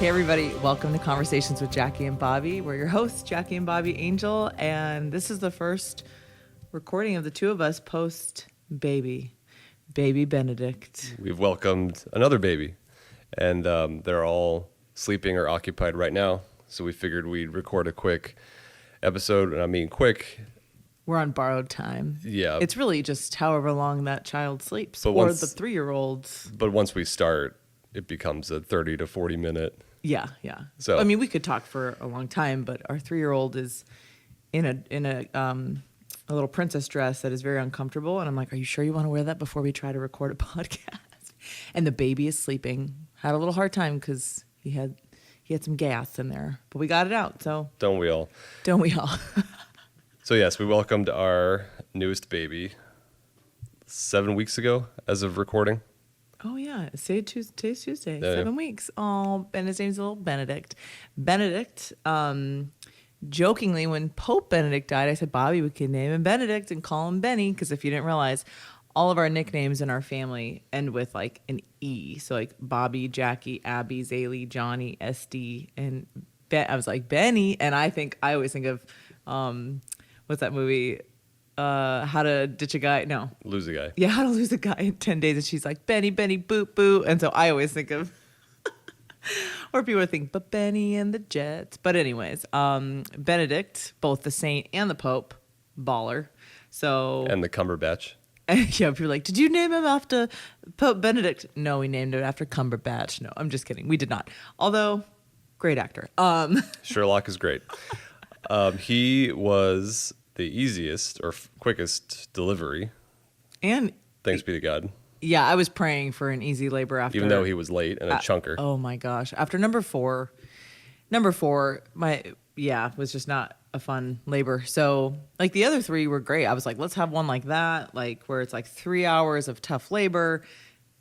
Hey everybody, welcome to Conversations with Jackie and Bobby. We're your hosts, Jackie and Bobby Angel, and this is the first recording of the two of us post baby Benedict. We've welcomed another baby, and they're all sleeping or occupied right now, so we figured we'd record a quick episode, and I mean quick. We're on borrowed time. Yeah. It's really just however long that child sleeps, But or once- the 3-year-olds. But once we start, it becomes a 30 to 40 minute. Yeah. So I mean, we could talk for a long time, but our 3-year-old is in a little princess dress that is very uncomfortable, and I'm like, "Are you sure you want to wear that before we try to record a podcast?" And the baby is sleeping. Had a little hard time because he had some gas in there, but we got it out. So don't we all? don't we all? So yes, we welcomed our newest baby 7 weeks ago as of recording. Oh yeah, today's Tuesday. Yeah. 7 weeks. Oh, and his name's little Benedict. Benedict. Jokingly, when Pope Benedict died, I said, Bobby, we could name him Benedict and call him Benny, because if you didn't realize, all of our nicknames in our family end with like an E. So like Bobby, Jackie, Abby, Zaylee, Johnny, SD, and I was like Benny, and I always think of what's that movie? How to Ditch a Guy? No. Lose a guy. Yeah, How to Lose a Guy in 10 Days. And she's like, Benny, boop, boo. And so I always think of, or people think, but Benny and the Jets. But anyways, Benedict, both the saint and the Pope, baller. So And the Cumberbatch. yeah, people are like, did you name him after Pope Benedict? No, we named him after Cumberbatch. No, I'm just kidding. We did not. Although, great actor. Sherlock is great. He was the easiest or quickest delivery. And Thanks be to God. yeah, I was praying for an easy labor after. Even though he was late and a chunker. Oh my gosh. After number four, was just not a fun labor. So like the other three were great. I was like, let's have one like that, like where it's like 3 hours of tough labor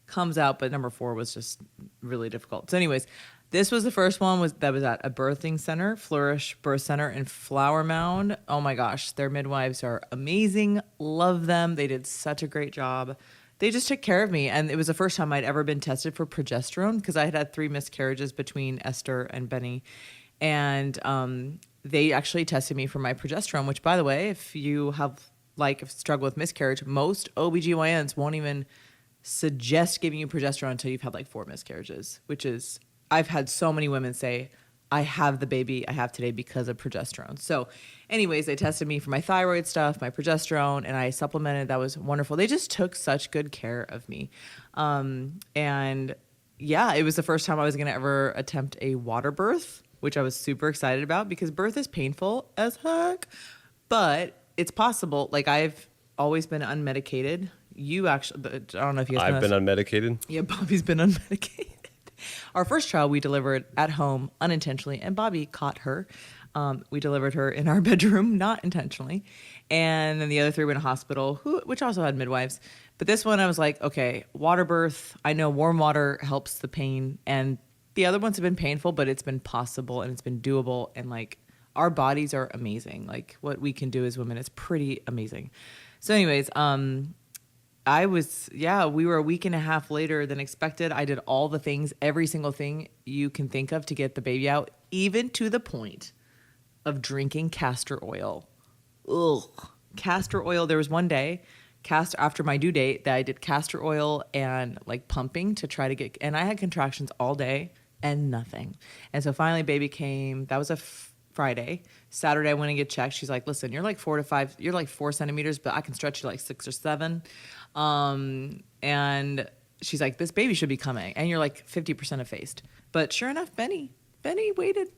comes out. But number 4 was just really difficult. So anyways, this was the first one that was at a birthing center, Flourish Birth Center in Flower Mound. Oh my gosh, their midwives are amazing. Love them. They did such a great job. They just took care of me. And it was the first time I'd ever been tested for progesterone, because I had 3 miscarriages between Esther and Benny. And they actually tested me for my progesterone, which, by the way, if you have struggle with miscarriage, most OBGYNs won't even suggest giving you progesterone until you've had 4 miscarriages, which is, I've had so many women say, I have the baby I have today because of progesterone. So anyways, they tested me for my thyroid stuff, my progesterone, and I supplemented. That was wonderful. They just took such good care of me. And yeah, it was the first time I was going to ever attempt a water birth, which I was super excited about, because birth is painful as heck, but it's possible. I've always been unmedicated. You actually, I don't know if you guys know I've been unmedicated. Yeah, Bobby's been unmedicated. Our first child we delivered at home unintentionally, and Bobby caught her. We delivered her in our bedroom, not intentionally. And then the other 3 went to hospital, which also had midwives. But this one I was like, okay, water birth. I know warm water helps the pain. And the other ones have been painful, but it's been possible and it's been doable. And our bodies are amazing. What we can do as women is pretty amazing. So anyways, we were a week and a half later than expected. I did all the things, every single thing you can think of to get the baby out, even to the point of drinking castor oil. Ugh. Castor oil. There was one day, after my due date, that I did castor oil and pumping to try to get, and I had contractions all day and nothing. And so finally baby came. That was a Friday. Saturday I went and get checked. She's like, listen, you're 4 to 5, you're 4 centimeters, but I can stretch you 6 or 7. And she's like, this baby should be coming. And you're 50% effaced. But sure enough, Benny waited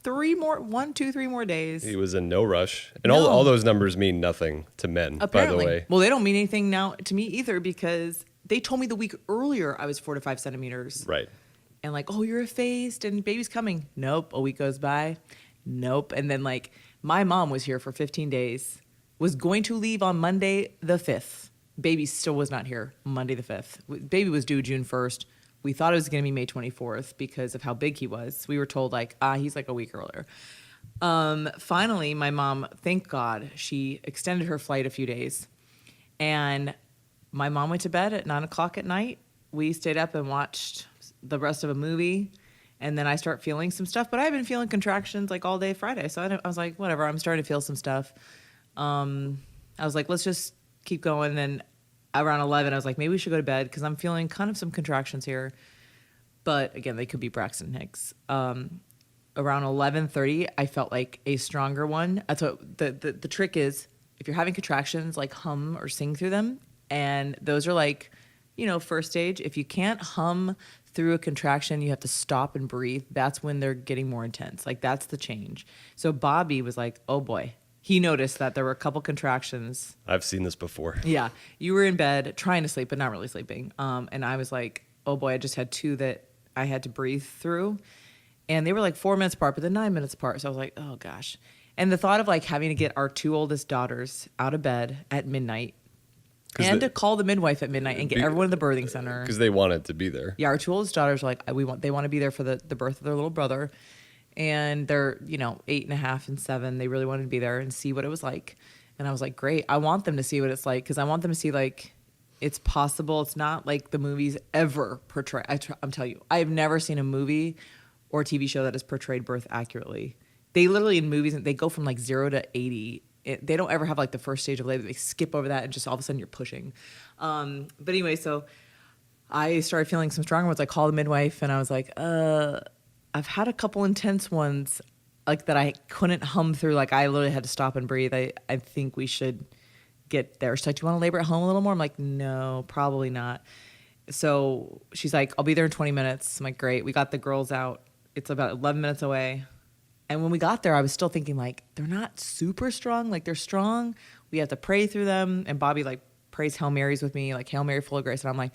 3 more days. He was in no rush. And No. all those numbers mean nothing to men, Apparently. by the way. Well, they don't mean anything now to me either, because they told me the week earlier I was 4 to 5 centimeters. Right. And oh, you're effaced and baby's coming. Nope. A week goes by. Nope. And then my mom was here for 15 days, was going to leave on Monday the 5th. Baby still was not here Monday the 5th. Baby was due June 1st. We thought it was going to be May 24th because of how big he was. We were told he's a week earlier. Finally, my mom, thank God, she extended her flight a few days. And my mom went to bed at 9 o'clock at night. We stayed up and watched the rest of a movie. And then I start feeling some stuff, but I've been feeling contractions like all day Friday. So I was like, whatever, I'm starting to feel some stuff. I was like, let's just keep going. And around 11, I was like, maybe we should go to bed because I'm feeling kind of some contractions here. But again, they could be Braxton Hicks. Around 11:30, I felt like a stronger one. That's what the trick is. If you're having contractions, like hum or sing through them. And those are like, first stage. If you can't hum through a contraction, you have to stop and breathe. That's when they're getting more intense. Like that's the change. So Bobby was like, oh boy. He noticed that there were a couple contractions. I've seen this before. Yeah. You were in bed trying to sleep, but not really sleeping. And I was like, oh boy, I just had 2 that I had to breathe through. And they were like 4 minutes apart, but then 9 minutes apart. So I was like, oh gosh. And the thought of like having to get our 2 oldest daughters out of bed at midnight and to call the midwife at midnight and get everyone in the birthing center. Because they wanted to be there. Yeah, our 2 oldest daughters are like, they want to be there for the birth of their little brother. And they're, 8.5 and 7. They really wanted to be there and see what it was like. And I was like, great. I want them to see what it's like because I want them to see like it's possible. It's not like the movies ever portray. I'm telling you, I have never seen a movie or TV show that has portrayed birth accurately. They literally in movies, they go from like 0 to 80. They don't ever have like the first stage of labor. They skip over that and just all of a sudden you're pushing. But anyway, so I started feeling some stronger ones. I called the midwife and I was like, I've had a couple intense ones like that I couldn't hum through. Like I literally had to stop and breathe. I think we should get there. She's like, do you want to labor at home a little more? I'm like, no, probably not. So she's like, I'll be there in 20 minutes. I'm like, great. We got the girls out. It's about 11 minutes away. And when we got there, I was still thinking like, they're not super strong. Like they're strong. We have to pray through them. And Bobby like prays Hail Marys with me, like Hail Mary full of grace. And I'm like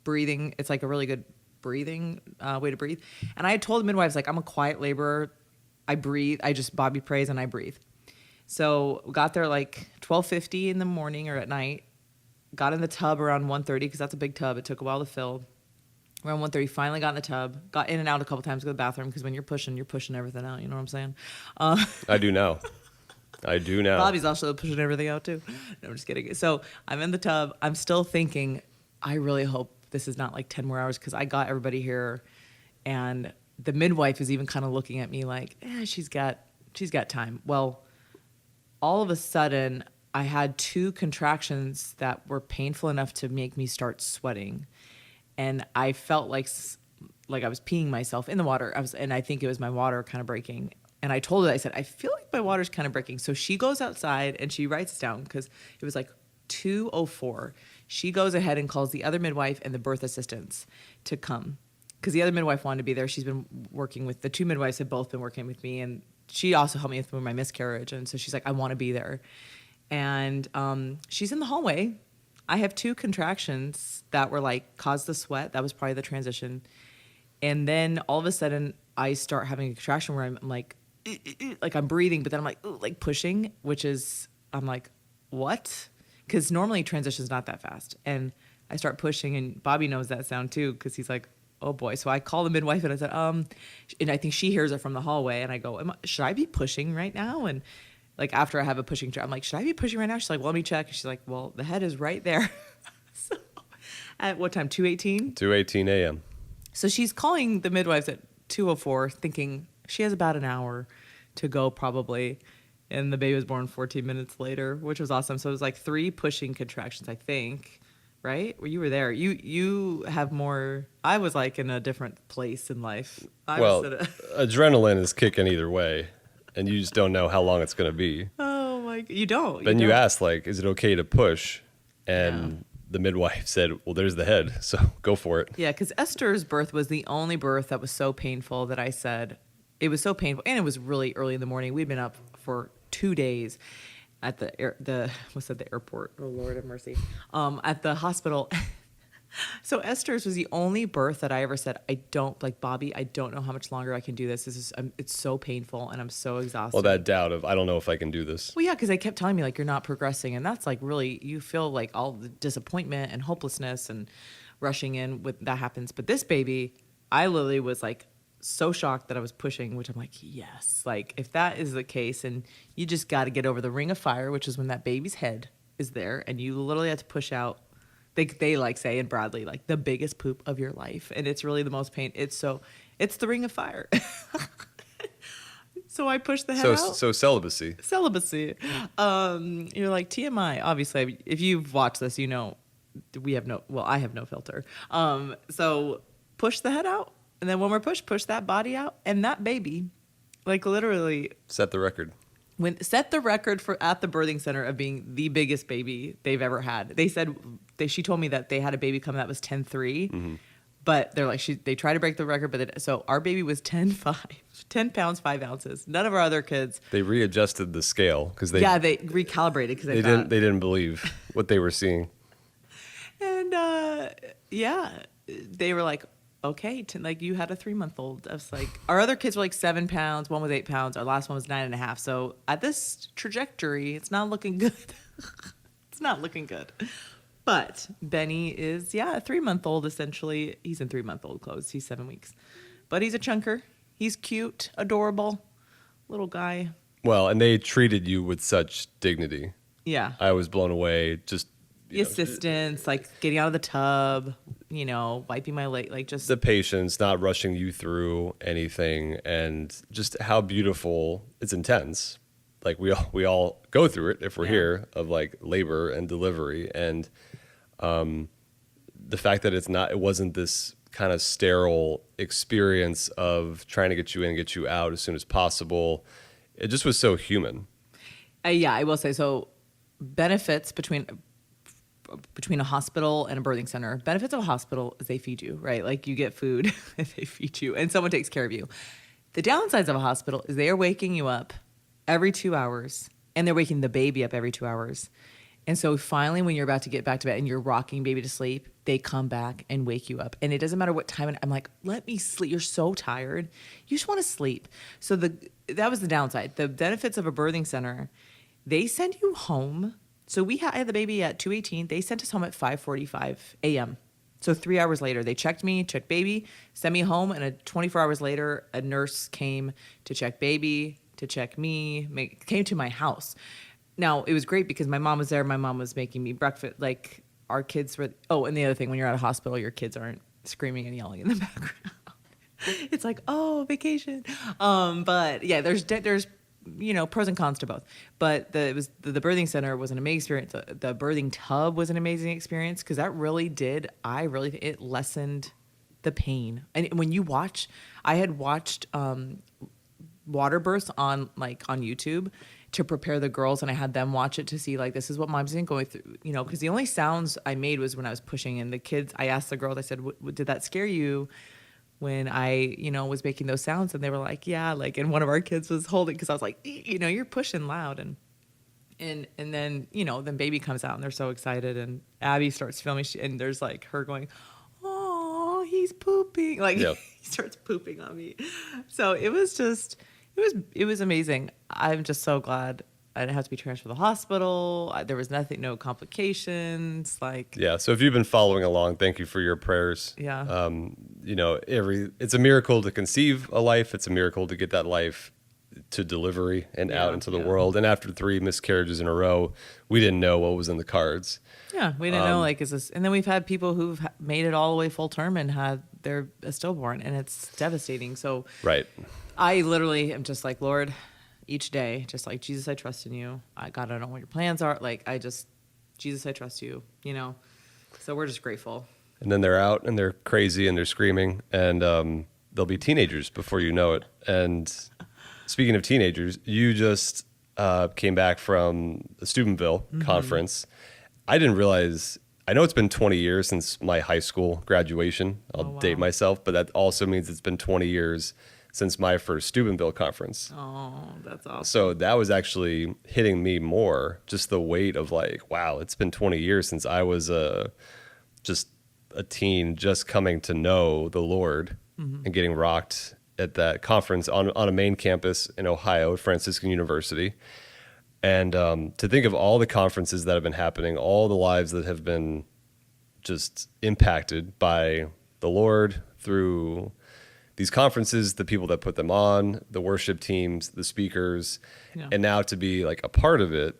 breathing. It's like a really good breathing way to breathe. And I had told the midwives, like, I'm a quiet laborer. I breathe. Bobby prays and I breathe. So we got there like 12:50 in the morning or at night. Got in the tub around 1:30 because that's a big tub. It took a while to fill. Around 1:30, finally got in the tub. Got in and out a couple times to go to the bathroom because when you're pushing everything out. You know what I'm saying? I do now. Bobby's also pushing everything out too. No, I'm just kidding. So I'm in the tub. I'm still thinking, I really hope this is not like 10 more hours because I got everybody here. And the midwife is even kind of looking at me like, she's got time. Well, all of a sudden, I had 2 contractions that were painful enough to make me start sweating. And I felt like I was peeing myself in the water. And I think it was my water kind of breaking. And I told her, I said, I feel like my water's kind of breaking. So she goes outside and she writes down because it was like 2:04. She goes ahead and calls the other midwife and the birth assistants to come because the other midwife wanted to be there. She's been working with the 2 midwives have both been working with me, and she also helped me with my miscarriage. And so she's like, I want to be there. And she's in the hallway. I have 2 contractions that were like caused the sweat. That was probably the transition. And then all of a sudden I start having a contraction where I'm like I'm breathing, but then I'm like pushing, which is, I'm like, what? Because normally transition's not that fast. And I start pushing and Bobby knows that sound too because he's like, oh boy. So I call the midwife and I said, and I think she hears it from the hallway and I go, should I be pushing right now? And like after I have a pushing I'm like, should I be pushing right now? She's like, well, let me check. And she's like, well, the head is right there. So at what time? 2:18? 2:18 a.m. So she's calling the midwives at 2:04 thinking she has about an hour to go probably. And the baby was born 14 minutes later, which was awesome. So it was like 3 pushing contractions, I think, right? Well, you were there. You have more. I was like in a different place in life. Adrenaline is kicking either way. And you just don't know how long it's going to be. Oh, my God. You don't. Then you asked, like, is it okay to push? And the midwife said, well, there's the head, so go for it. Yeah, because Esther's birth was the only birth that was so painful that I said, it was so painful. And it was really early in the morning. We'd been up for 2 days at the airport. Oh, Lord have mercy. At the hospital. So Esther's was the only birth that I ever said, I don't, like, Bobby, I don't know how much longer I can do this. It's so painful and I'm so exhausted. Well, that doubt of, I don't know if I can do this. Well, yeah, because they kept telling me, like, you're not progressing. And that's, like, really, you feel, like, all the disappointment and hopelessness and rushing in with that happens. But this baby, I literally was, like, so shocked that I was pushing, which I'm like, yes. Like, if that is the case, and you just got to get over the ring of fire, which is when that baby's head is there, and you literally have to push out. they like say in Bradley, like the biggest poop of your life. And it's really the most pain. It's the ring of fire. So I pushed the head out. So celibacy. Celibacy. You're like TMI. Obviously, if you've watched this, you know I have no filter. So push the head out. And then when we're push that body out. And that baby, like literally. Set the record. Set the record at the birthing center of being the biggest baby they've ever had. They said, she told me that they had a baby come that was 10.3. Mm-hmm. But they're like, they tried to break the record, but so our baby was 10 pounds, 5 ounces. None of our other kids. They readjusted the scale because they recalibrated because they didn't believe what they were seeing. And they were like, okay, like you had a 3-month-old. I was like, our other kids were like 7 pounds. One was 8 pounds. Our last one was 9.5. So at this trajectory, it's not looking good. It's not looking good. But Benny is, a 3-month-old, essentially. He's in 3-month-old clothes. He's 7 weeks. But he's a chunker. He's cute, adorable, little guy. Well, and they treated you with such dignity. Yeah. I was blown away. Just the assistance, like getting out of the tub, wiping my leg, like just... The patience, not rushing you through anything, and just how beautiful. It's intense. Like we all go through it if we're here, of like labor and delivery, and the fact that it wasn't this kind of sterile experience of trying to get you in, get you out as soon as possible. It just was so human. I will say, so benefits between a hospital and a birthing center. Benefits of a hospital is they feed you, right? Like you get food and they feed you, and someone takes care of you. The downsides of a hospital is they are waking you up every 2 hours, and they're waking the baby up every 2 hours. And so finally, when you're about to get back to bed and you're rocking baby to sleep, they come back and wake you up. And it doesn't matter what time. And I'm like, let me sleep. You're so tired. You just want to sleep. So that was the downside. The benefits of a birthing center, they send you home. So I had the baby at 2:18. They sent us home at 5:45 a.m. So 3 hours later, they checked me, checked baby, sent me home. And 24 hours later, a nurse came to check baby, to check me, came to my house. Now, it was great because my mom was there. My mom was making me breakfast. Like, our kids were... Oh, and the other thing, when you're at a hospital, your kids aren't screaming and yelling in the background. It's like, oh, vacation. But, yeah, there's pros and cons to both. But the birthing center was an amazing experience. The birthing tub was an amazing experience because that really did... it lessened the pain. And when you watch... I had watched... water births on YouTube to prepare the girls, and I had them watch it to see like this is what mom's been going through, because the only sounds I made was when I was pushing, and the kids, I asked the girls, I said, did that scare you when I was making those sounds? And they were like, yeah, like, and one of our kids was holding, because I was like, you're pushing loud, and then then baby comes out and they're so excited, and Abby starts filming, and there's like her going, oh, he's pooping, like he starts pooping on me. So it was amazing. I'm just so glad I didn't have to be transferred to the hospital. There was no complications. So if you've been following along, thank you for your prayers. Yeah. It's a miracle to conceive a life. It's a miracle to get that life to delivery and out into the world. And after 3 miscarriages in a row, we didn't know what was in the cards. Yeah, we didn't know, is this... And then we've had people who've made it all the way full term and had a stillborn, and it's devastating. So right. I literally am just like, Lord, each day, just like, Jesus, I trust in you. God, I don't know what your plans are. Jesus, I trust you, So we're just grateful. And then they're out, and they're crazy, and they're screaming, and they'll be teenagers before you know it. And speaking of teenagers, you just came back from the Steubenville conference. I didn't realize... I know it's been 20 years since my high school graduation. I'll date myself, but that also means it's been 20 years since my first Steubenville conference. Oh, that's awesome. So that was actually hitting me more, just the weight of like, wow, it's been 20 years since I was just a teen, just coming to know the Lord and getting rocked at that conference on a main campus in Ohio at Franciscan University. And to think of all the conferences that have been happening, all the lives that have been just impacted by the Lord through these conferences, the people that put them on, the worship teams, the speakers, and now to be like a part of it,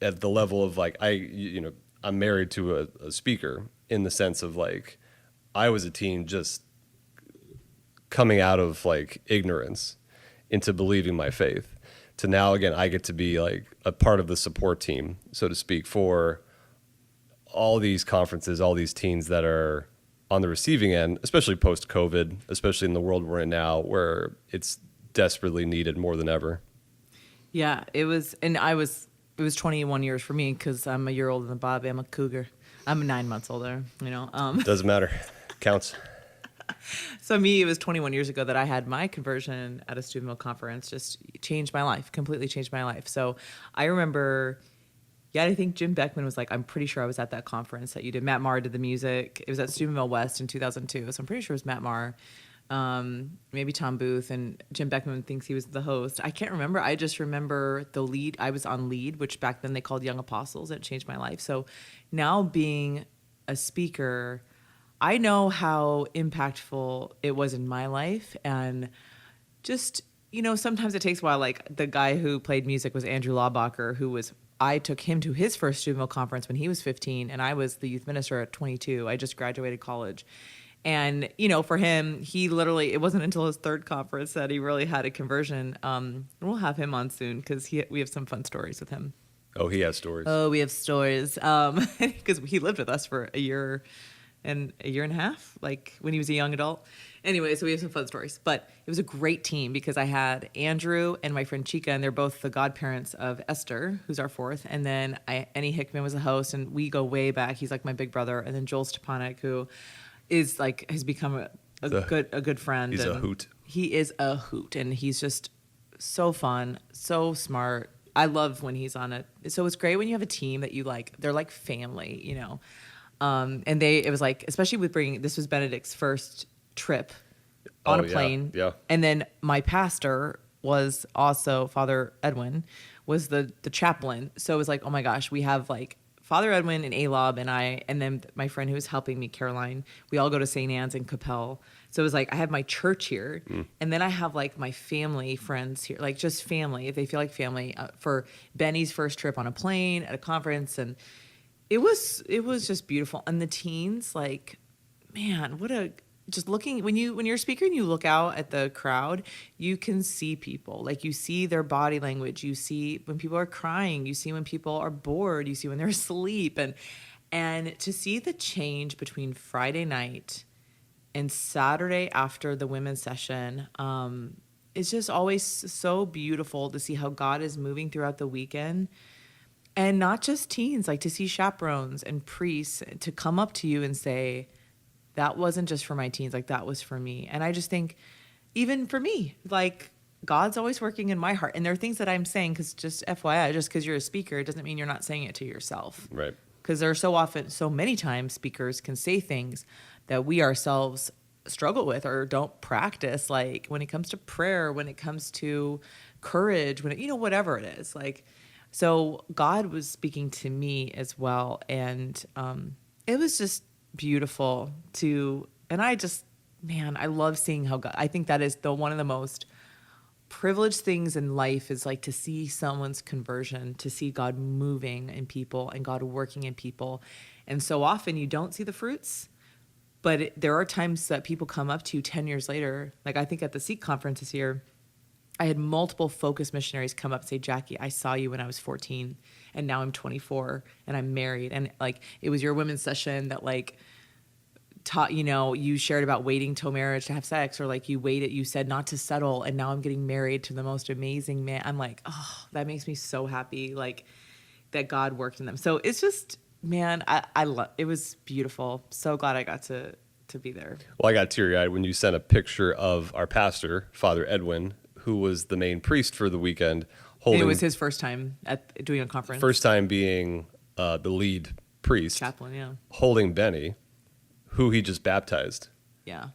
at the level of like, I I'm married to a speaker in the sense of like, I was a teen just coming out of like ignorance into believing my faith to now, again, I get to be like a part of the support team, so to speak, for all these conferences, all these teens that are on the receiving end, especially post-COVID, especially in the world we're in now where it's desperately needed more than ever. Yeah, it was 21 years for me because I'm a year older than Bobby. I'm a cougar. I'm 9 months older, you know. Doesn't matter. Counts. So me, it was 21 years ago that I had my conversion at a Steubenville conference. Just changed my life, completely changed my life. So I remember, yeah, I think Jim Beckman was like, I'm pretty sure I was at that conference that you did. Matt Maher did the music. It was at Steubenville West in 2002. So I'm pretty sure it was Matt Maher, maybe Tom Booth, and Jim Beckman thinks he was the host. I can't remember. I just remember the lead. I was on lead, which back then they called Young Apostles. It changed my life. So now being a speaker, I know how impactful it was in my life. And just, you know, sometimes it takes a while. Like the guy who played music was Andrew Laubacher, I took him to his first Steubenville conference when he was 15, and I was the youth minister at 22. I just graduated college. And, you know, for him, it wasn't until his third conference that he really had a conversion. And we'll have him on soon because we have some fun stories with him. Oh, he has stories. Oh, we have stories. Because he lived with us for a year and a half, like when he was a young adult. Anyway, so we have some fun stories. But it was a great team because I had Andrew and my friend Chica, and they're both the godparents of Esther, who's our fourth. And then Annie Hickman was a host, and we go way back. He's like my big brother. And then Joel Stepanek, who is like has become a good friend. He's a hoot. He is a hoot, and he's just so fun, so smart. I love when he's on it. So it's great when you have a team that you like. They're like family, you know. And it was like, especially with this was Benedict's first trip on a plane. Yeah. And then my pastor was also Father Edwin, was the chaplain. So it was like, oh my gosh, we have like Father Edwin and Alob and then my friend who was helping me, Caroline. We all go to St. Anne's and Capel. So it was like I have my church here, and then I have like my family friends here, like just family, if they feel like family, for Benny's first trip on a plane at a conference. And it was just beautiful. And the teens, like, man, just looking when you're a speaker and you look out at the crowd, you can see people. Like you see their body language, you see when people are crying, you see when people are bored, you see when they're asleep, and to see the change between Friday night and Saturday after the women's session, it's just always so beautiful to see how God is moving throughout the weekend. And not just teens, like to see chaperones and priests to come up to you and say, that wasn't just for my teens, like that was for me. And I just think, even for me, like God's always working in my heart. And there are things that I'm saying, because just FYI, just because you're a speaker, it doesn't mean you're not saying it to yourself. Right. Because there are so many times speakers can say things that we ourselves struggle with or don't practice, like when it comes to prayer, when it comes to courage, whatever it is. Like, so God was speaking to me as well. And it was just beautiful and I love seeing how God, I think that is one of the most privileged things in life, is like to see someone's conversion, to see God moving in people and God working in people. And so often you don't see the fruits, but there are times that people come up to you 10 years later. Like I think at the Seek conference this year, I had multiple focus missionaries come up and say, Jackie, I saw you when I was 14 and now I'm 24 and I'm married. And like, it was your women's session that like taught, you shared about waiting till marriage to have sex, or like you said not to settle. And now I'm getting married to the most amazing man. I'm like, oh, that makes me so happy. Like that God worked in them. So it's just, man, it was beautiful. So glad I got to be there. Well, I got teary-eyed when you sent a picture of our pastor, Father Edwin, who was the main priest for the weekend. And it was his first time at doing a conference. First time being the lead priest. Chaplain, yeah. Holding Benny, who he just baptized. Yeah.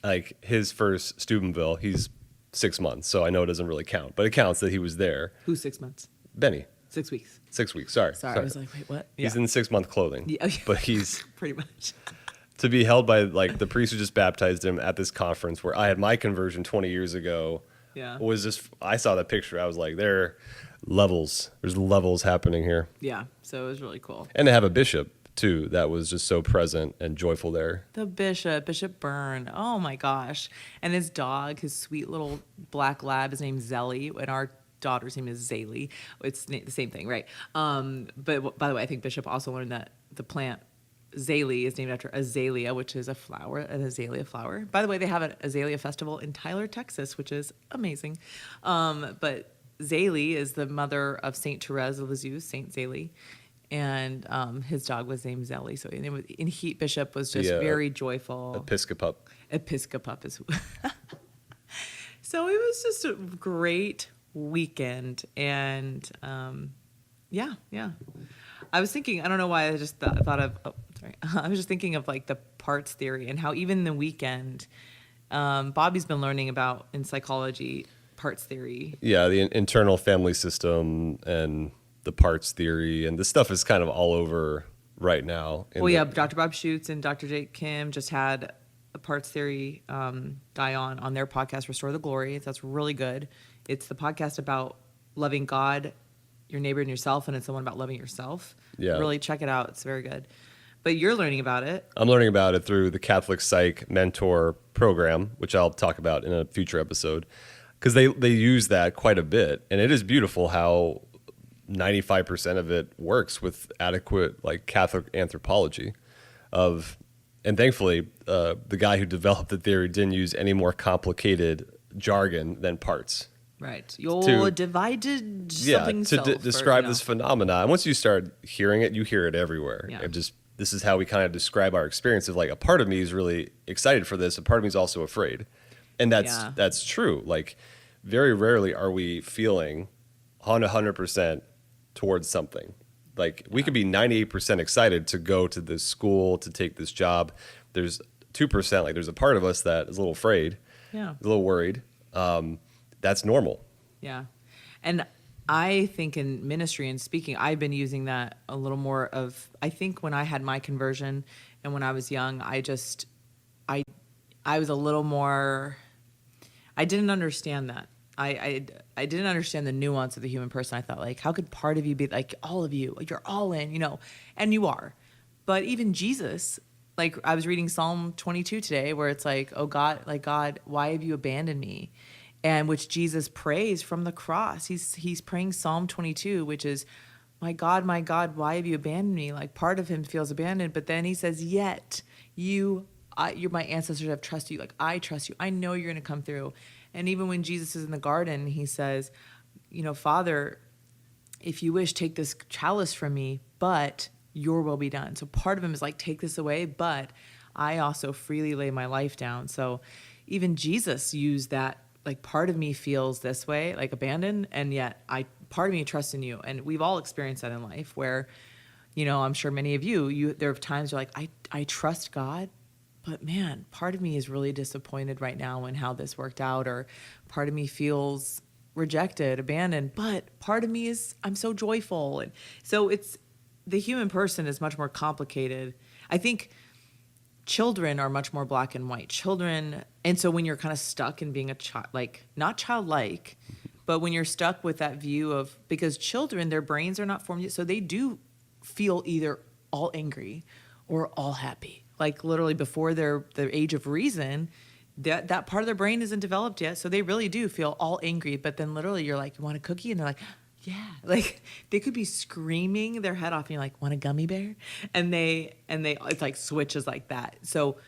Like his first Steubenville, he's 6 months, so I know it doesn't really count, but it counts that he was there. Who's 6 months? Benny. 6 weeks. 6 weeks, sorry. I was like, wait, what? He's in 6-month clothing. Yeah. But he's... pretty much. To be held by like the priest who just baptized him at this conference where I had my conversion 20 years ago. Yeah. Was just, I saw that picture. I was like, they're levels. There's levels happening here. Yeah, so it was really cool. And they have a bishop too that was just so present and joyful there. The Bishop Byrne. Oh my gosh. And his dog, his sweet little black lab, his name's Zelly, and our daughter's name is Zaylee. It's the same thing, right? But by the way, I think Bishop also learned that the plant Zaylee is named after azalea, which is a flower, an azalea flower. By the way, they have an azalea festival in Tyler, Texas, which is amazing. But Zaylee is the mother of Saint Therese of Lisieux, Saint Zaylee, and his dog was named Zelly. So Bishop was just very joyful. Episcopal is. So it was just a great weekend, and yeah. I was thinking, I don't know why I just thought of. I was just thinking of like the parts theory and how even the weekend, Bobby's been learning about in psychology parts theory. Yeah, the internal family system and the parts theory, and this stuff is kind of all over right now. Dr. Bob Schutz and Dr. Jake Kim just had a parts theory guy on their podcast, Restore the Glory. That's really good. It's the podcast about loving God, your neighbor, and yourself, and it's the one about loving yourself. Yeah. Really check it out. It's very good. But you're learning about it. I'm learning about it through the Catholic Psych Mentor Program, which I'll talk about in a future episode, because they use that quite a bit, and it is beautiful how 95% of it works with adequate like Catholic anthropology and thankfully the guy who developed the theory didn't use any more complicated jargon than parts. Right. You're divided something to describe this phenomena. And once you start hearing it, you hear it everywhere. Yeah. And this is how we kind of describe our experience of like a part of me is really excited for this. A part of me is also afraid. And that's true. Like very rarely are we feeling 100% towards something. Like we could be 98% excited to go to this school, to take this job. There's 2%, like there's a part of us that is a little afraid, a little worried. That's normal. Yeah. And I think in ministry and speaking, I've been using that a little more I think when I had my conversion and when I was young, I was a little more, I didn't understand that. I didn't understand the nuance of the human person. I thought, like, how could part of you be like all of you? You're all in, and you are. But even Jesus, like I was reading Psalm 22 today where it's like, oh God, why have you abandoned me? And which Jesus prays from the cross. He's praying Psalm 22, which is, my God, why have you abandoned me? Like part of him feels abandoned, but then he says, yet you're my ancestors have trusted you. Like I trust you. I know you're going to come through. And even when Jesus is in the garden, he says, Father, if you wish, take this chalice from me, but your will be done. So part of him is like, take this away, but I also freely lay my life down. So even Jesus used that, like part of me feels this way, like abandoned, and yet part of me trusts in you. And we've all experienced that in life where, I'm sure many of you there are times you're like, I trust God, but man, part of me is really disappointed right now in how this worked out, or part of me feels rejected, abandoned, but part of me I'm so joyful. And so the human person is much more complicated. I think children are much more black and white. And so when you're kind of stuck in being a child, like not childlike, but when you're stuck with that view of, because children, their brains are not formed yet, so they do feel either all angry or all happy. Like literally before their age of reason, that part of their brain isn't developed yet. So they really do feel all angry. But then literally you're like, you want a cookie? And they're like, yeah. Like they could be screaming their head off and you're like, want a gummy bear? And they it's like switches like that. So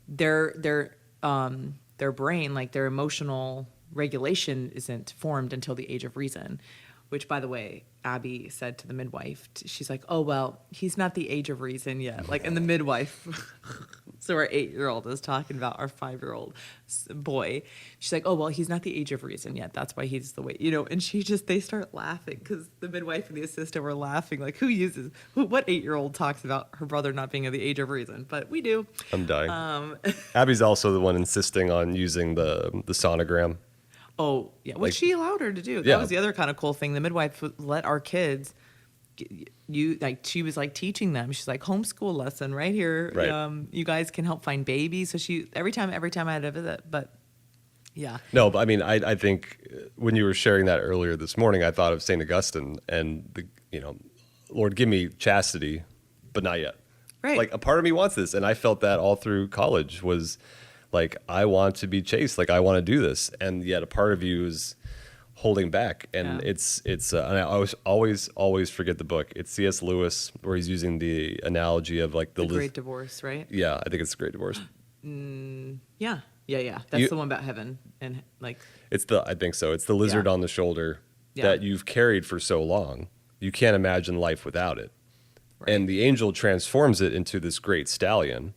their brain, like their emotional regulation isn't formed until the age of reason. Which, by the way, Abby said to the midwife, she's like, oh, well, he's not the age of reason yet. Like, and the midwife, so our 8-year-old is talking about our 5-year-old boy. She's like, oh, well, he's not the age of reason yet. That's why he's the way, and they start laughing because the midwife and the assistant were laughing. Like, what 8-year-old talks about her brother not being of the age of reason? But we do. I'm dying. Abby's also the one insisting on using the sonogram. Oh, yeah, which she allowed her to do. That was the other kind of cool thing. The midwife would let our kids, she was like teaching them. She's like, homeschool lesson right here. Right. You guys can help find babies. So every time I had to visit, but Yeah. No, but I mean, I think when you were sharing that earlier this morning, I thought of St. Augustine and Lord, give me chastity, but not yet. Right. Like a part of me wants this. And I felt that all through college was like, I want to be chaste. Like I want to do this. And yet a part of you is holding back. And it's and I always forget the book. It's C.S. Lewis, where he's using the analogy of like the Great Divorce, right? Yeah, I think it's the Great Divorce. Yeah. That's the one about heaven and like. I think so. It's the lizard on the shoulder that you've carried for so long. You can't imagine life without it. Right. And the angel transforms it into this great stallion.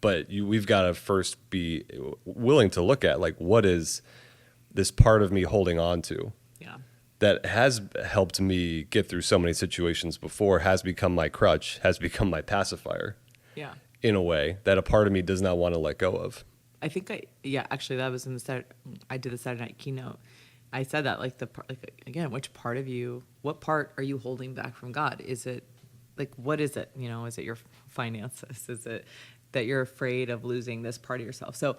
But we've got to first be willing to look at like, what is this part of me holding on to? Yeah. That has helped me get through so many situations before, has become my crutch, has become my pacifier. Yeah. In a way that a part of me does not want to let go of. I think actually that was I did the Saturday night keynote. I said that again, what part are you holding back from God? Is it like, what is it? Is it your finances? Is it that you're afraid of losing this part of yourself? So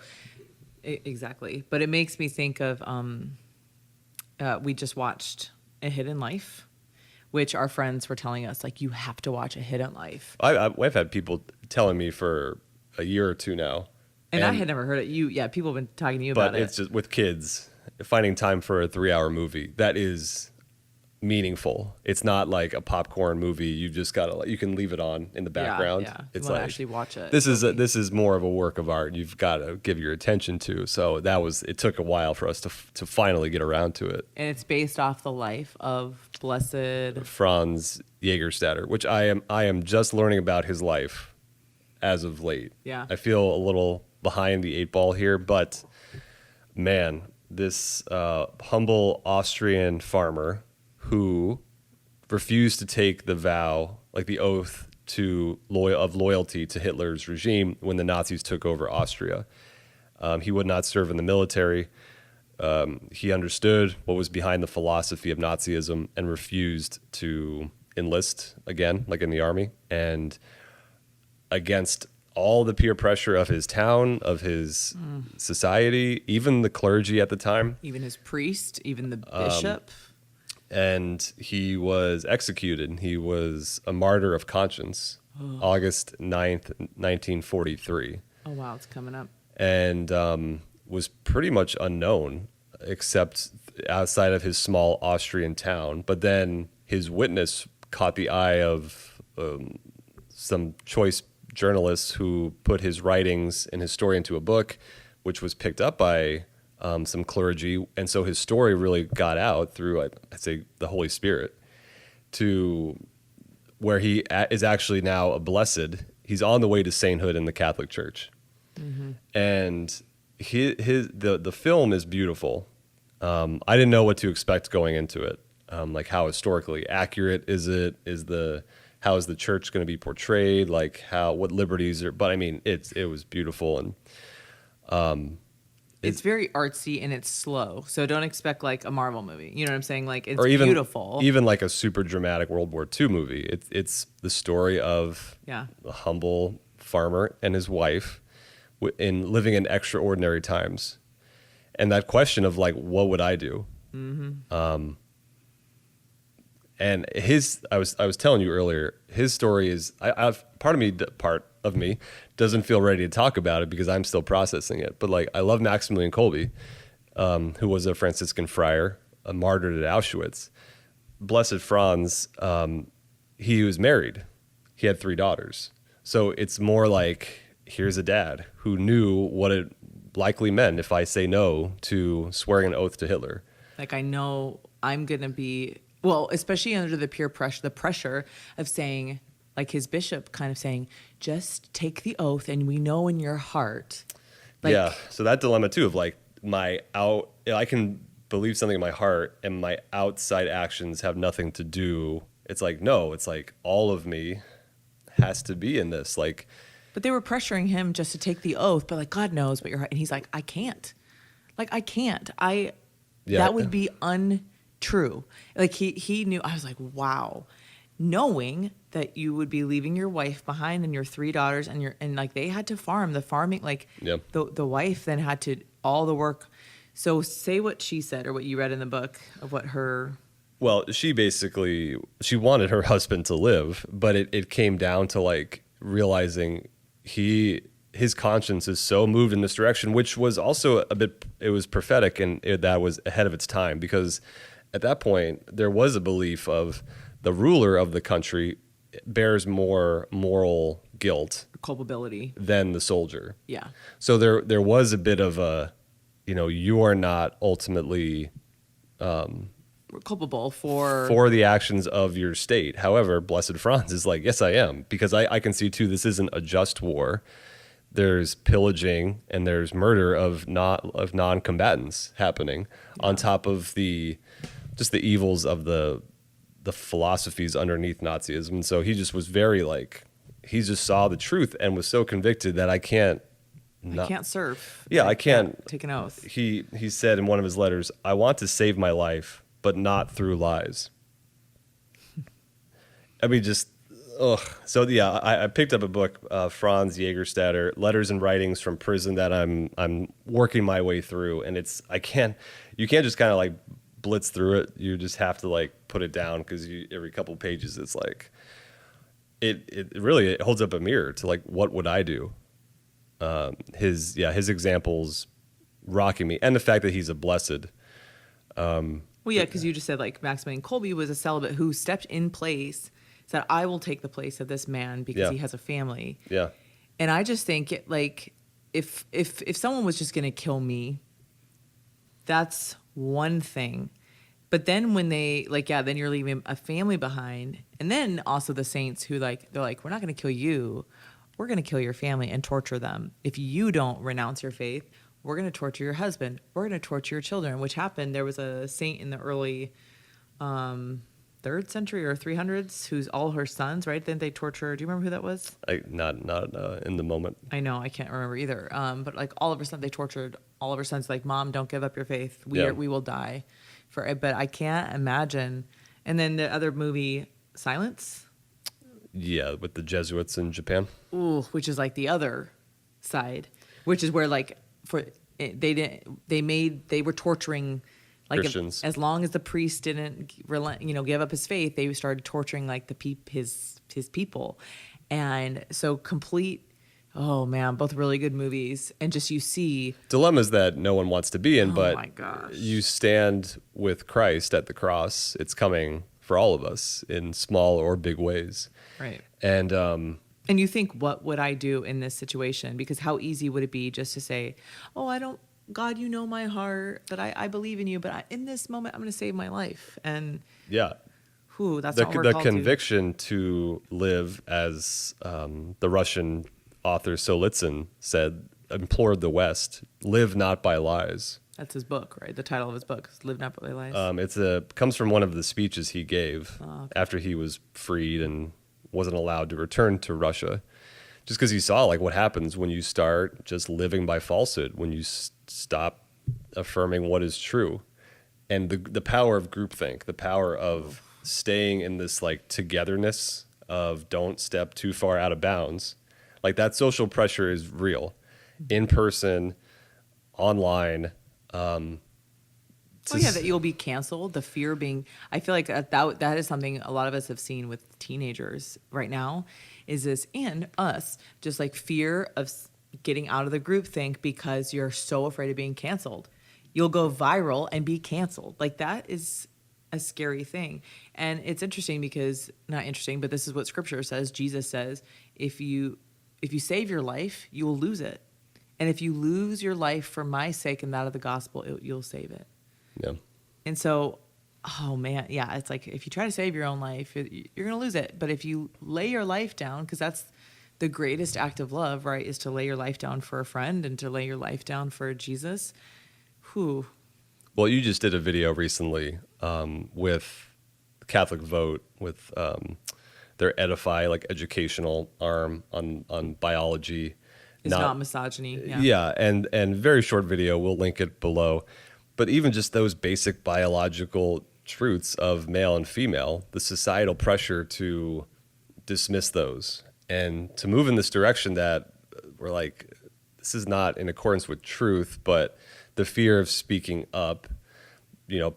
exactly. But it makes me think of, we just watched A Hidden Life, which our friends were telling us, like, you have to watch A Hidden Life. I've had people telling me for a year or two now. And I had never heard it. People have been talking to you about it. But it's just with kids, finding time for a 3-hour movie that is meaningful. It's not like a popcorn movie. You just gotta, you can leave it on in the background. Yeah. It's you like actually watch it. This is more of a work of art. You've got to give your attention to. So it took a while for us to finally get around to it. And it's based off the life of Blessed Franz Jägerstätter, which I am just learning about his life as of late. Yeah, I feel a little behind the 8 ball here, but man, this humble Austrian farmer who refused to take the vow, like the oath of loyalty to Hitler's regime when the Nazis took over Austria. He would not serve in the military. He understood what was behind the philosophy of Nazism and refused to enlist again, like in the army, and against all the peer pressure of his town, of his society, even the clergy at the time. Even his priest, even the bishop. And he was executed. He was a martyr of conscience, August 9th, 1943. Oh, wow, it's coming up. And was pretty much unknown, except outside of his small Austrian town. But then his witness caught the eye of some choice journalists who put his writings and his story into a book, which was picked up by some clergy. And so his story really got out through, I'd say, the Holy Spirit, to where he is actually now a blessed. He's on the way to sainthood in the Catholic Church. Mm-hmm. And the film is beautiful. I didn't know what to expect going into it. Like, how historically accurate is it? How is the church going to be portrayed? Like, what liberties are? But I mean, it was beautiful, and it's very artsy and it's slow. So don't expect like a Marvel movie. You know what I'm saying? Like, it's beautiful. Even like a super dramatic World War II movie. It's the story of a humble farmer and his wife in living in extraordinary times, and that question of like, what would I do? Mm-hmm. And I was telling you earlier, his story is, part of me doesn't feel ready to talk about it because I'm still processing it. But like, I love Maximilian Kolbe, who was a Franciscan friar, martyred at Auschwitz. Blessed Franz, he was married. He had 3 daughters. So it's more like, here's a dad who knew what it likely meant if I say no to swearing an oath to Hitler. Like, I know I'm going to be... Well, especially under the peer pressure, the pressure of saying, like his bishop kind of saying, just take the oath and we know in your heart. Like, yeah. So that dilemma too of like I can believe something in my heart and my outside actions have nothing to do. It's like, no, it's like all of me has to be in this. Like, but they were pressuring him just to take the oath, but like, God knows what your heart, and he's like, I can't. Like, I can't. That would be untrue. Like he knew. I was like, wow, knowing that you would be leaving your wife behind and your 3 daughters and like they had to farm. The farming, like the wife then had to all the work So say what she said or what you read in the book of what her. Well, she wanted her husband to live, but it came down to like realizing his conscience is so moved in this direction, which was also it was prophetic, and that was ahead of its time, because at that point there was a belief of the ruler of the country bears more moral guilt, culpability, than the soldier. Yeah. So there was a bit of a, you are not ultimately culpable for the actions of your state. However, Blessed Franz is like, yes, I am, because I can see too, this isn't a just war. There's pillaging and there's murder of non-combatants happening, on top of just the evils of the philosophies underneath Nazism. And so he just was very like, he just saw the truth and was so convicted that I can't serve. Yeah, I can't take an oath. He said in one of his letters, I want to save my life, but not through lies. I mean, just, ugh. So yeah, I picked up a book, Franz Jägerstätter, Letters and Writings from Prison, that I'm working my way through, and you can't just kind of like blitz through it. You just have to like put it down, because every couple pages it's like it really holds up a mirror to like, what would I do? His examples rocking me, and the fact that he's a blessed. Well, yeah, because you just said like Maximilian Kolbe was a celibate who stepped in place, said, I will take the place of this man because he has a family. Yeah. And I just think like if someone was just going to kill me, that's one thing. But then when they then you're leaving a family behind. And then also the saints who they're like, we're not going to kill you. We're going to kill your family and torture them. If you don't renounce your faith, we're going to torture your husband. We're going to torture your children, which happened. There was a saint in the early 3rd century or 300s who's all her sons, right? Then they torture. Do you remember who that was? Not in the moment. I know. I can't remember either. But like all of her sons, they tortured all of her sons. Like, Mom, don't give up your faith. We will die for it. But I can't imagine. And then the other movie, Silence. Yeah, with the Jesuits in Japan. Ooh, which is like the other side, which is where like they were torturing like Christians. As long as the priest didn't give up his faith, they started torturing like his people, and so complete. Oh man, both really good movies, and just you see dilemmas that no one wants to be in, but my gosh. You stand with Christ at the cross. It's coming for all of us in small or big ways. Right. And you think, what would I do in this situation? Because how easy would it be just to say, oh, I don't, God, you know my heart, that I believe in you, but in this moment, I'm going to save my life. And yeah, that's the not what we're called conviction to live, as the Russian author Solzhenitsyn said, implored the West, live not by lies. That's his book, right? The title of his book is Live Not by Lies. Comes from one of the speeches he gave after he was freed and wasn't allowed to return to Russia, just because he saw like what happens when you start just living by falsehood, when you stop affirming what is true, and the power of groupthink, the power of staying in this like togetherness of don't step too far out of bounds. Like that social pressure is real, in person, online. That you'll be canceled. The fear being, I feel like that is something a lot of us have seen with teenagers right now, is this, and us, just like fear of getting out of the group think because you're so afraid of being canceled. You'll go viral and be canceled. Like that is a scary thing. And it's interesting because, not interesting, but this is what scripture says. Jesus says, if you save your life, you will lose it. And if you lose your life for my sake and that of the gospel, you'll save it. Yeah. And so, oh man, yeah, it's like if you try to save your own life, you're going to lose it. But if you lay your life down, because that's the greatest act of love, right, is to lay your life down for a friend and to lay your life down for Jesus. Whew. Well, you just did a video recently with Catholic Vote, with their Edify, like educational arm on biology. It's not misogyny. Yeah, and very short video. We'll link it below. But even just those basic biological truths of male and female, the societal pressure to dismiss those and to move in this direction that we're like, this is not in accordance with truth, but the fear of speaking up,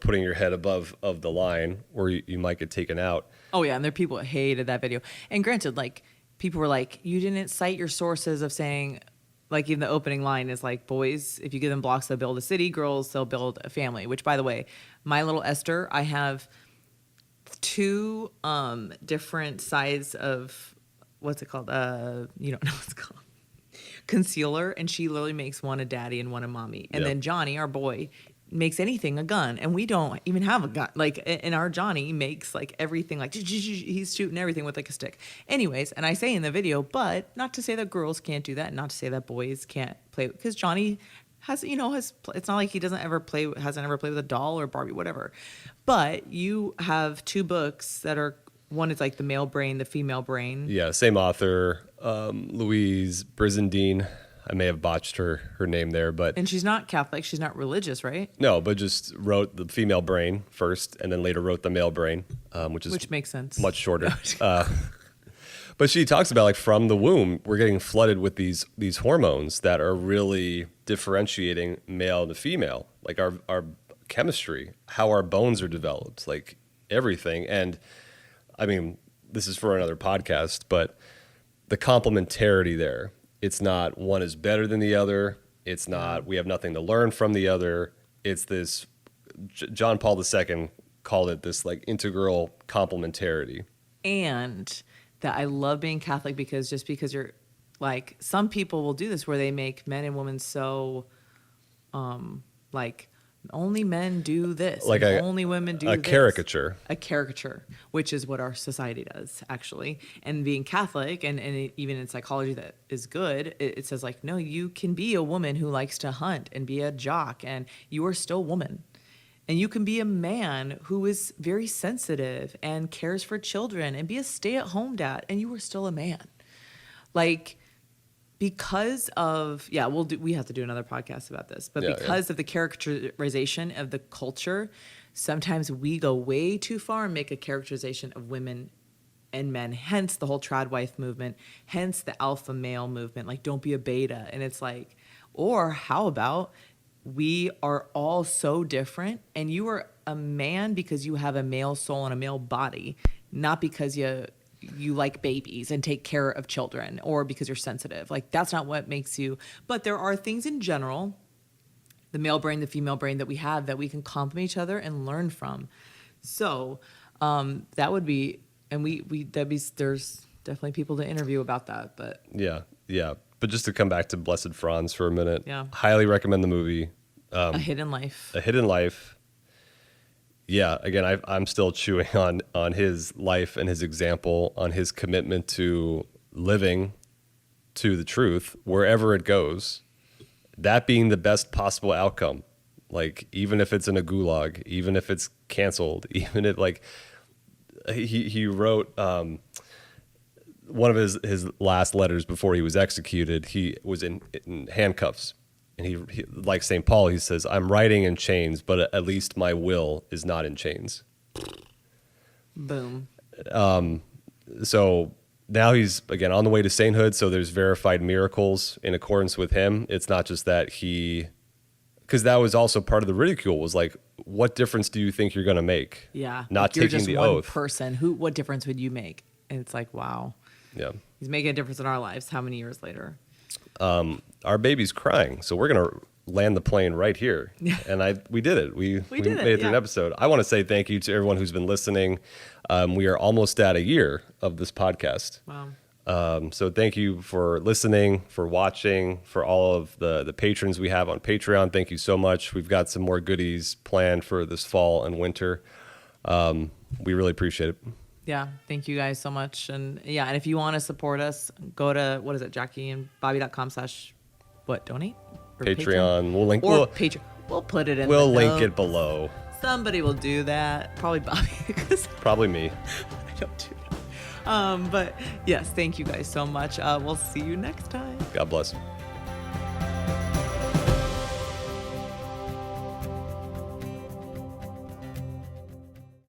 putting your head above of the line, or you might get taken out. Oh yeah, and there are people that hated that video. And granted, like people were like, you didn't cite your sources of saying, like even the opening line is like, boys, if you give them blocks, they'll build a city. Girls, they'll build a family. Which, by the way, my little Esther, I have 2 different sides of what's it called? You don't know what it's called. Concealer, and she literally makes one a daddy and one a mommy. And then Johnny, our boy, makes anything a gun, and we don't even have a gun. Like, and our Johnny makes like everything, like he's shooting everything with like a stick. Anyways, and I say in the video, but not to say that girls can't do that, not to say that boys can't play, because Johnny has, it's not like he hasn't ever played with a doll or Barbie, whatever. But you have 2 books that are, one is like the male brain, the female brain. Yeah, same author, Louise Brizendine. I may have botched her name there, but... And she's not Catholic. She's not religious, right? No, but just wrote the female brain first, and then later wrote the male brain, which makes sense. Much shorter. But she talks about, like, from the womb, we're getting flooded with these hormones that are really differentiating male to female, like our chemistry, how our bones are developed, like everything. And I mean, this is for another podcast, but the complementarity there. It's not one is better than the other. It's not we have nothing to learn from the other. It's this, John Paul II called it this like integral complementarity. And that I love being Catholic because you're like, some people will do this where they make men and women so like only men do this, like only women do a this. A caricature, which is what our society does, actually. And being Catholic, and even in psychology that is good, it says like, no, you can be a woman who likes to hunt and be a jock, and you are still a woman. And you can be a man who is very sensitive and cares for children and be a stay-at-home dad, and you are still a man. Like, because of, we have to do another podcast about this, but because of the characterization of the culture, sometimes we go way too far and make a characterization of women and men, hence the whole trad wife movement, hence the alpha male movement, like don't be a beta. And it's like, or how about we are all so different, and you are a man because you have a male soul and a male body, not because you like babies and take care of children, or because you're sensitive. Like, that's not what makes you. But there are things in general, the male brain, the female brain, that we have that we can complement each other and learn from. So that would be, and there's definitely people to interview about that. But yeah. But just to come back to Blessed Franz for a minute, highly recommend the movie. A Hidden Life. A Hidden Life. Yeah, again, I'm still chewing on his life and his example, on his commitment to living to the truth wherever it goes, that being the best possible outcome. Like, even if it's in a gulag, even if it's canceled, even if, like, he wrote one of his last letters before he was executed, he was in handcuffs. And he, like St. Paul, he says, I'm writing in chains, but at least my will is not in chains. Boom. So now he's, again, on the way to sainthood. So there's verified miracles in accordance with him. It's not just that because that was also part of the ridicule, was like, what difference do you think you're going to make? Yeah. Not like, taking the oath. You're just one person. What difference would you make? And it's like, wow. Yeah. He's making a difference in our lives. How many years later? Our baby's crying, so we're gonna land the plane right here. And we did it. We made it through an episode. I want to say thank you to everyone who's been listening. We are almost at a year of this podcast. Wow. So thank you for listening, for watching, for all of the patrons we have on Patreon. Thank you so much. We've got some more goodies planned for this fall and winter. We really appreciate it. Yeah, thank you guys so much. And and if you want to support us, go to, what is it, JackieandBobby.com/donate? Or Patreon. We'll link. Patreon. We'll put it in We'll the link notes. it below. Somebody will do that. Probably Bobby. Probably me. I don't do that. But yes, thank you guys so much. We'll see you next time. God bless.